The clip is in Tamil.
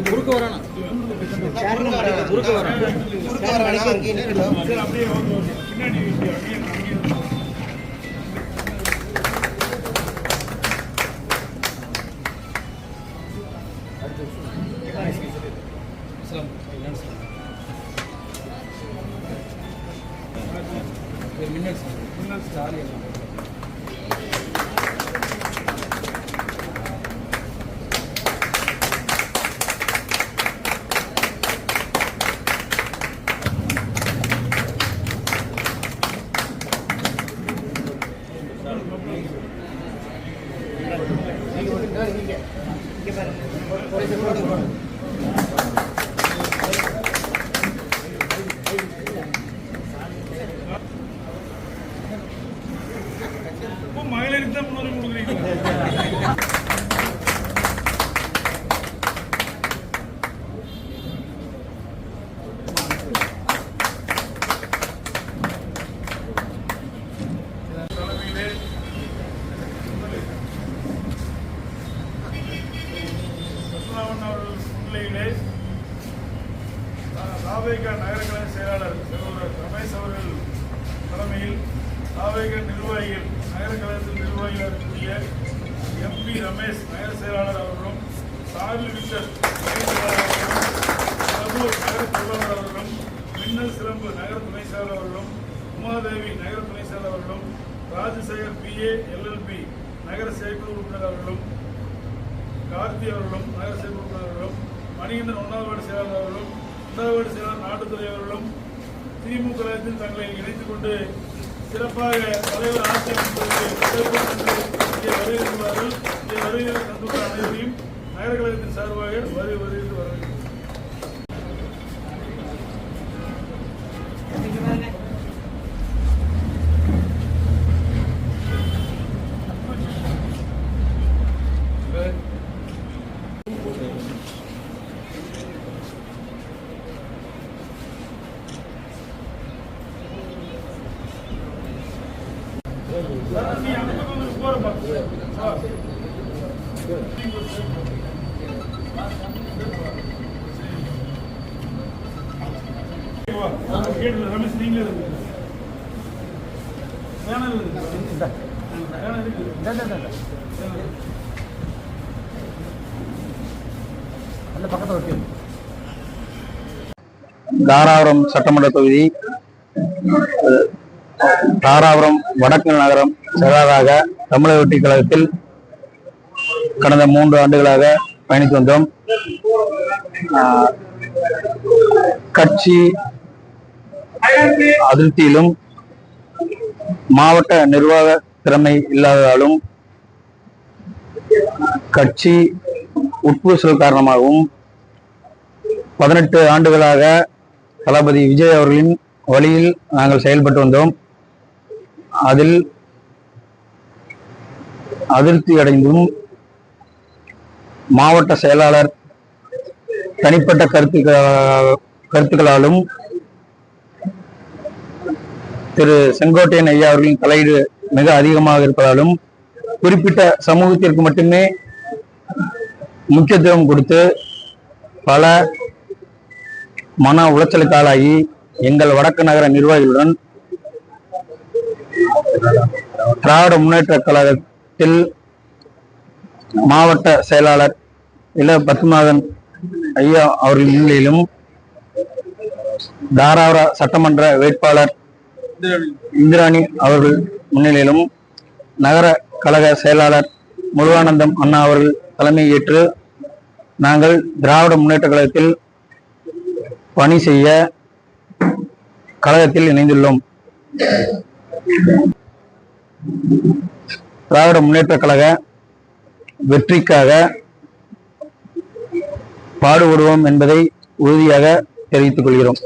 குறுக்க வரணும். குறுக்க வரணும். மகளிருக்கு தான் முன்னுரிமை கொடுக்குறீங்க. தாவேகா நகரக்கழக செயலாளர் ரமேஷ் அவர்கள் தலைமையில் தாவேகா நிர்வாகிகள் நகரக்கழகத்தில் நிர்வாகிகள் இருக்கக்கூடிய எம்பி ரமேஷ் நகர செயலாளர் அவர்களும், சார்லி விக்டர் நகர பொருளாளர் அவர்களும், மின்னல் சிலம்பு நகர துணை செயலாளர் அவர்களும், உமாதேவி நகர துணை செயலாளர் அவர்களும், ராஜசேகர் PA LLB நகர செயற்குழு உறுப்பினர் அவர்களும், கார்த்தி அவர்களும் நகர செயற்குழு உறுப்பினர் அவர்களும், மணிகண்டன் 1வது வார்டு செயலாளர் அவர்களும், 2வது வார்டு செயலாளர் நாட்டுத்துறை அவர்களும் திமுக கழகத்தில் தங்களை இணைத்துக் கொண்டு சிறப்பாக தலைவர் ஆட்சி வருகிறார்கள். வருகிற தந்துள்ள அனைவரையும் நகர கழகத்தின் சார்பாக வருகிறது வரவேற்கிறேன். நீ அந்த பக்கம் போறப்பா ரமேஷ் நீங்களே தாராபுரம் சட்டமன்ற தொகுதி தாராபுரம் வடக்கு நகரம் செயலாளராக தமிழக வெற்றி கழகத்தில் கடந்த 3 ஆண்டுகளாக பயணித்து வந்தோம். கட்சி அதிருப்தியிலும் மாவட்ட நிர்வாக திறமை இல்லாததாலும் கட்சி உட்பூசல் காரணமாகவும் 18 ஆண்டுகளாக தளபதி விஜய் அவர்களின் வழியில் நாங்கள் செயல்பட்டு வந்தோம். அதில் அதிருப்தி அடைந்தும் மாவட்ட செயலாளர் தனிப்பட்ட கருத்துக்களாலும் திரு செங்கோட்டையன் ஐயா அவர்களின் தலையீடு மிக அதிகமாக இருப்பதாலும் குறிப்பிட்ட சமூகத்திற்கு மட்டுமே முக்கியத்துவம் கொடுத்து பல மன உளைச்சலுக்கு ஆளாகி எங்கள் வடக்கு நகர நிர்வாகிகளுடன் திராவிட முன்னேற்ற கழகத்தில் மாவட்ட செயலாளர் இள பத்மநாதன் ஐயா அவர்கள் முன்னிலையிலும் தாராபுர சட்டமன்ற வேட்பாளர் இந்திராணி அவர்கள் முன்னிலையிலும் நகர கழக செயலாளர் முருகானந்தம் அண்ணா அவர்கள் தலைமை ஏற்று நாங்கள் திராவிட முன்னேற்ற கழகத்தில் பணி செய்ய கழகத்தில் இணைந்துள்ளோம். திராவிட முன்னேற்ற கழக வெற்றிக்காக பாடுபடுவோம் என்பதை உறுதியாக தெரிவித்துக் கொள்கிறோம்.